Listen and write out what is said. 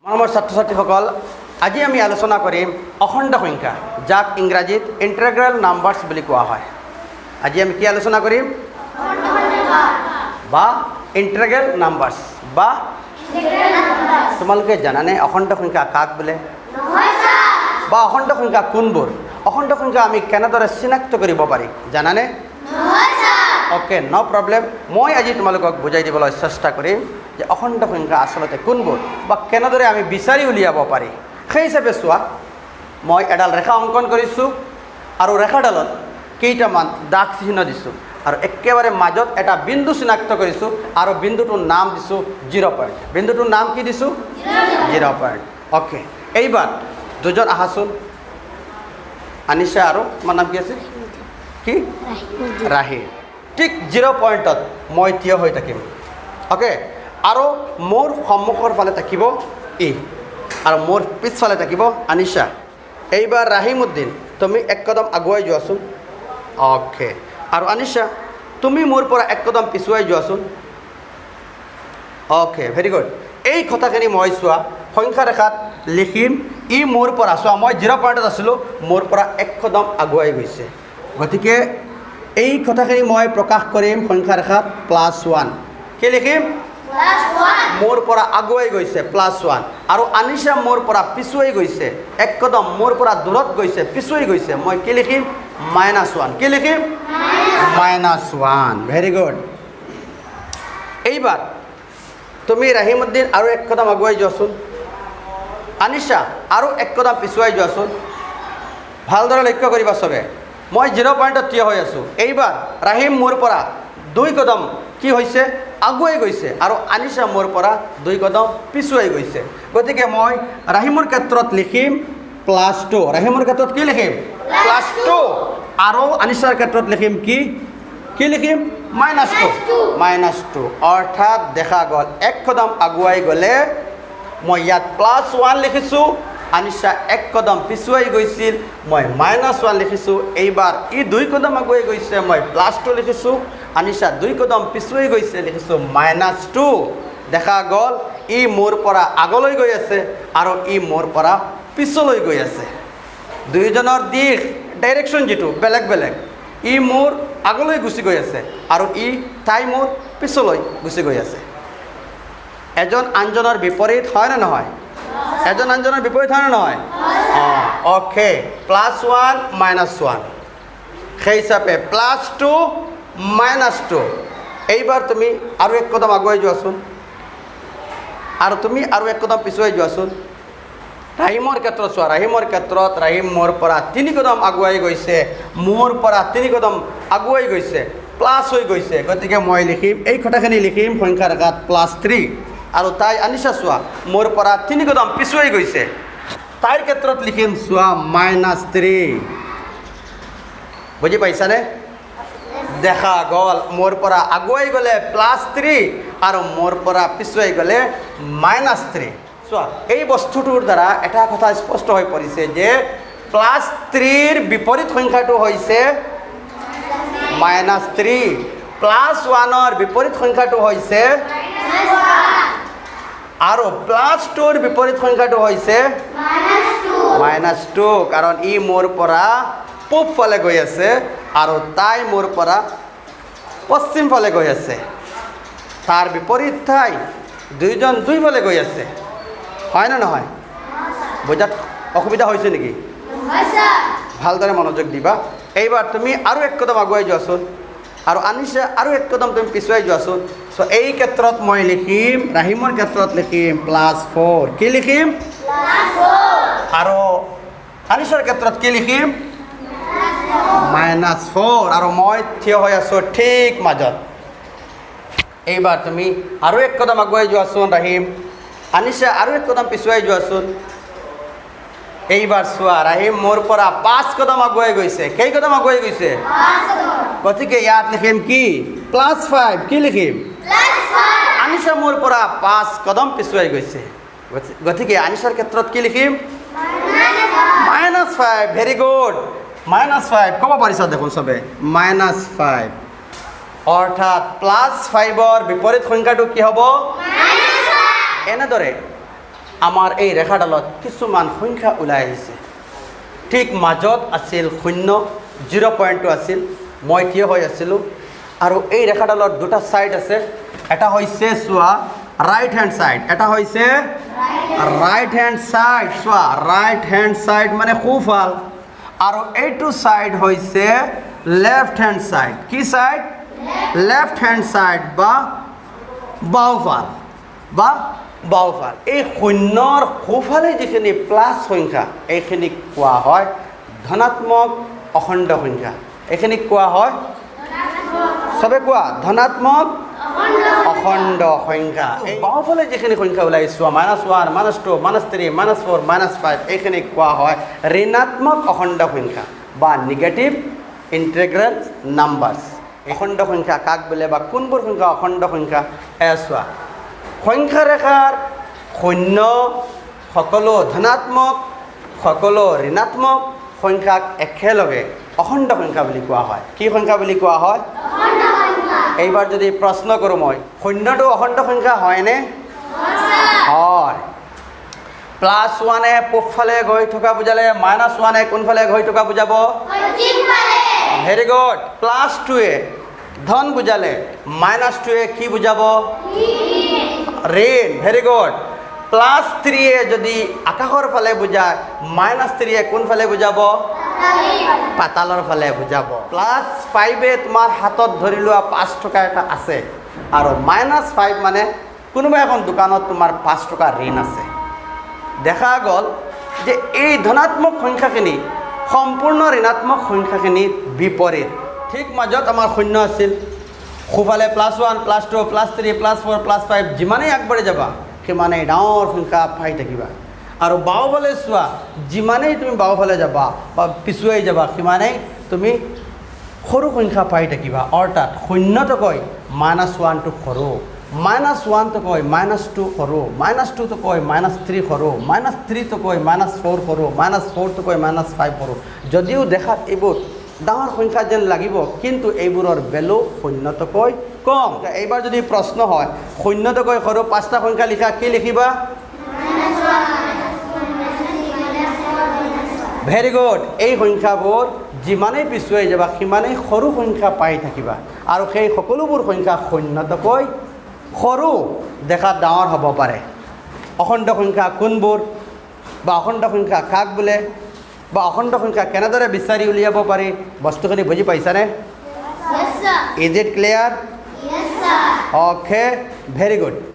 মৰমৰ ছাত্ৰ ছাত্ৰীসকল, আজি আমি আলোচনা কৰিম অখণ্ড সংখ্যা, যাক ইংৰাজীত ইণ্টিগ্ৰেল নাম্বাৰছ বুলি কোৱা হয়। আজি আমি কি আলোচনা কৰিম? বা ইণ্টিগ্ৰেল নাম্বাৰছ বা তোমালোকে জানানে অখণ্ড সংখ্যা কাক বোলে? বা অখণ্ড সংখ্যা কোনবোৰ? অখণ্ড সংখ্যা আমি কেনেদৰে চিনাক্ত কৰিব পাৰি জানানে? অ'কে, ন' প্ৰব্লেম। মই আজি তোমালোকক বুজাই দিবলৈ চেষ্টা কৰিম যে অখণ্ড সংখ্যা আচলতে কোনবোৰ বা কেনেদৰে আমি বিচাৰি উলিয়াব পাৰি। সেই হিচাপে চোৱা, মই এডাল ৰেখা অংকন কৰিছোঁ আৰু ৰেখাডালত কেইটামান দাগ চিহ্ন দিছোঁ আৰু একেবাৰে মাজত এটা বিন্দু চিনাক্ত কৰিছোঁ আৰু বিন্দুটোৰ নাম দিছোঁ 0 পইণ্ট। বিন্দুটোৰ নাম কি দিছোঁ? 0 পইণ্ট। অ'কে, এইবাৰ দুজন আহাচোন, আনিছা আৰু তোমাৰ নাম কি আছিল? কি? ৰাহি। ঠিক 0 পইণ্টত মই থিয় হৈ থাকিম। অ'কে, আৰু মোৰ সন্মুখৰ ফালে থাকিব ই আৰু মোৰ পিছফালে থাকিব আনিছা। এইবাৰ ৰাহিমুদ্দিন, তুমি এক কদম আগুৱাই যোৱাচোন। অ'কে, আৰু আনিছা, তুমি মোৰ পৰা এক কদম পিছুৱাই যোৱাচোন। Okay, very good. এই কথাখিনি মই চোৱা সংখ্যা ৰেখাত লিখিম। ই মোৰ পৰা, চোৱা মই 0 পইণ্টত আছিলোঁ, মোৰ পৰা এক কদম আগুৱাই গৈছে। গতিকে এই কথাখিনি মই প্ৰকাশ কৰিম সংখ্যা ৰেখাত +1। কি লিখিম? মোৰ পৰা আগুৱাই গৈছে +1। আৰু আনিছা মোৰ পৰা পিছুৱাই গৈছে, এক কদম মোৰ পৰা দূৰত গৈছে, পিছুৱাই গৈছে, মই কি লিখিম? -1। কি লিখিম? -1। Very good. এইবাৰ তুমি ৰাহিমুদ্দিন আৰু এক কদম আগুৱাই যোৱাচোন। আনিছা আৰু এক কদম পিছুৱাই যোৱাচোন। ভালদৰে লক্ষ্য কৰিবা চবে, মই 0 পইণ্টত থিয় হৈ আছোঁ। এইবাৰ ৰাহিম মোৰ পৰা 2 কদম কি হৈছে? আগুৱাই গৈছে আৰু আনিছা মোৰ পৰা 2 কদম পিছুৱাই গৈছে। গতিকে মই ৰাহিমৰ ক্ষেত্ৰত লিখিম +2। ৰাহিমৰ ক্ষেত্ৰত কি লিখিম? +2। আৰু আনিছাৰ ক্ষেত্ৰত লিখিম কি? কি লিখিম? -2। অৰ্থাৎ দেখা গ'ল এক কদম আগুৱাই গ'লে মই ইয়াত +1 লিখিছোঁ, আনিছা এক কদম পিছুৱাই গৈছিল, মই -1 লিখিছোঁ। এইবাৰ ই 2 কদম আগুৱাই গৈছে, মই +2 লিখিছোঁ, আনিছা 2 কদম পিছুৱাই গৈছে, লিখিছোঁ -2। দেখা গ'ল ই মোৰ পৰা আগলৈ গৈ আছে আৰু ই মোৰ পৰা পিছলৈ গৈ আছে। দুয়োজনৰ দিশ ডাইৰেকশ্যন যিটো বেলেগ বেলেগ। ই মোৰ আগলৈ গুচি গৈ আছে আৰু তাই মোৰ পিছলৈ গুচি গৈ আছে। এজন আনজনৰ বিপৰীত হয় নে নহয়? এজন আনজনৰ বিপৰীত হয় নে নহয়? অ'কে, +1 -1। সেই হিচাপে +2 -2। এইবাৰ তুমি আৰু এক কদম আগুৱাই যোৱাচোন আৰু তুমি আৰু এক কদম পিছুৱাই যোৱাচোন। ৰাহিমৰ ক্ষেত্ৰত চোৱা, ৰাহিমৰ ক্ষেত্ৰত ৰাহিম মোৰ পৰা 3 কদম আগুৱাই গৈছে, মোৰ পৰা 3 কদম আগুৱাই গৈছে, প্লাছ হৈ গৈছে। গতিকে মই লিখিম, এই কথাখিনি লিখিম সংখ্যা ৰেখাত +3। আৰু তাই আনিছা চোৱা মোৰ পৰা 3 কদম পিছুৱাই গৈছে, তাইৰ ক্ষেত্ৰত লিখিম চোৱা -3। বুজি পাইছানে? দেখা গ'ল মোৰ পৰা আগুৱাই গ'লে +3 আৰু মোৰ পৰা পিছুৱাই গ'লে -3। চোৱা, এই বস্তুটোৰ দ্বাৰা এটা কথা স্পষ্ট হৈ পৰিছে যে +3ৰ বিপৰীত সংখ্যাটো হৈছে -3, +1ৰ বিপৰীত সংখ্যাটো হৈছে আৰু +2ৰ বিপৰীত সংখ্যাটো হৈছে -2, কাৰণ ই মোৰ পৰা পূব ফালে গৈ আছে আৰু তাই মোৰ পৰা পশ্চিম ফালে গৈ আছে। তাৰ বিপৰীত ঠাই দুইজন দুইফালে গৈ আছে। হয় নে নহয়? বুজাত অসুবিধা হৈছে নেকি? ভালদৰে মনোযোগ দিবা। এইবাৰ তুমি আৰু এক কদম আগুৱাই যোৱাচোন আৰু আনিছা আৰু এক কদম তুমি পিছুৱাই যোৱাচোন। চ' এই ক্ষেত্ৰত মই লিখিম, ৰাহিমৰ ক্ষেত্ৰত লিখিম +4। কি লিখিম? আৰু আনিছাৰ ক্ষেত্ৰত কি লিখিম? -4। আৰু মই থিয় হৈ আছোঁ ঠিক মাজত। এইবাৰ তুমি আৰু এক কদম আগুৱাই যোৱাচোন ৰাহিম, আনিছা আৰু এক কদম পিছুৱাই যোৱাচোন। এইবাৰ চোৱা, ৰাহিম মোৰ পৰা 5 কদম আগুৱাই গৈছে। কেই কদম আগুৱাই গৈছে? 5 কদম। গতিকে ইয়াত লিখিম কি? +5। কি লিখিম? আনিছা মোৰ পৰা 5 কদম পিছুৱাই গৈছে। গতিকে আনিছাৰ ক্ষেত্ৰত কি লিখিম? -5। Very good. -5 ক'ব পাৰিছা দেখোন চবে। -5 অৰ্থাৎ +5ৰ বিপৰীত সংখ্যাটো কি হ'ব? এনেদৰে আমাৰ এই ৰেখাডালত কিছুমান সংখ্যা ওলাই আহিছে ঠিক মাজত আছিল 0 পইণ্টটো আছিল মই থিয় হৈ আছিলোঁ আৰু এই ৰেখাডালত দুটা সাইড আছে এটা হৈছে চোৱা ৰাইট হ্যান্ড সাইড এটা হৈছে ৰাইট হ্যান্ড সাইড চোৱা ৰাইট হ্যান্ড সাইড মানে সোঁফাল আৰু এইটো সাইড হৈছে লেফট হ্যান্ড সাইড কি সাইড লেফট হ্যান্ড সাইড বা বাওঁফাল বা বাওঁফাল এই শূন্যৰ সোঁফালে যিখিনি প্লাছ সংখ্যা এইখিনিক কোৱা হয় ধনাত্মক অখণ্ড সংখ্যা এইখিনিক কোৱা হয় সবে কোৱা ধনাত্মক অখণ্ড সংখ্যা এই বাওঁফালে যিখিনি সংখ্যা ওলাই চোৱা -1 -2 -3 -4 -5 এইখিনিক কোৱা হয় ঋণাত্মক অখণ্ড সংখ্যা বা নিগেটিভ ইন্টিগ্ৰেল নাম্বাৰছ অখণ্ড সংখ্যা কাক বোলে বা কোনবোৰ সংখ্যা অখণ্ড সংখ্যা এয়া চোৱা সংখ্যা ৰেখাৰ শূন্য সকলো ধনাত্মক সকলো ঋণাত্মক সংখ্যাক একেলগে অখণ্ড সংখ্যা বুলি কোৱা হয় কি সংখ্যা বুলি কোৱা হয় এইবাৰ যদি প্ৰশ্ন কৰোঁ মই শূন্যটো অখণ্ড সংখ্যা হয়নে হয় +1 পূবফালে গৈ থকা বুজালে -1 কোনফালে গৈ থকা বুজাব ভেৰি গুড +2 ধন বুজালে -2 কি বুজাব ঋণ ভেৰি গুড +3 যদি আকাশৰ ফালে বুজায় -3 কোনফালে বুজাব পাতালৰ ফালে বুজাব +5 তোমাৰ হাতত ধৰি লোৱা 5 টকা এটা আছে আৰু -5 মানে কোনোবা এখন দোকানত তোমাৰ 5 টকা ঋণ আছে দেখা গ'ল যে এই ধনাত্মক সংখ্যাখিনি সম্পূৰ্ণ ঋণাত্মক সংখ্যাখিনিৰ বিপৰীত ঠিক মাজত আমাৰ শূন্য আছিল সোঁফালে +1 +2 +3 +4 +5 যিমানেই আগবাঢ়ি যাবা সিমানেই ডাঙৰ সংখ্যা পাই থাকিবা আৰু বাওঁফালে চোৱা যিমানেই তুমি বাওঁফালে যাবা বা পিছুৱাই যাবা সিমানেই তুমি সৰু সংখ্যা পাই থাকিবা অৰ্থাৎ শূন্যতকৈ -1টো সৰু -1তকৈ -2 সৰু -2তকৈ -3 সৰু -3তকৈ -4 সৰু -4তকৈ -5 সৰু যদিও দেখাত এইবোৰ ডাঙৰ সংখ্যা যেন লাগিব কিন্তু এইবোৰৰ ভেলু শূন্যতকৈ কম এইবাৰ যদি প্ৰশ্ন হয় শূন্যতকৈ সৰু 5টা সংখ্যা লিখা কি লিখিবা ভেৰি গুড এই সংখ্যাবোৰ যিমানেই পিছুৱাই যাবা সিমানেই সৰু সংখ্যা পাই থাকিবা আৰু সেই সকলোবোৰ সংখ্যা শূন্যতকৈ সৰু দেখাত ডাঙৰ হ'ব পাৰে অখণ্ড সংখ্যা কোনবোৰ বা অখণ্ড সংখ্যা কাক বোলে বা অখণ্ড সংখ্যা কেনেদৰে বিচাৰি উলিয়াব পাৰি বস্তুখিনি বুজি পাইছানে is it clear okay very good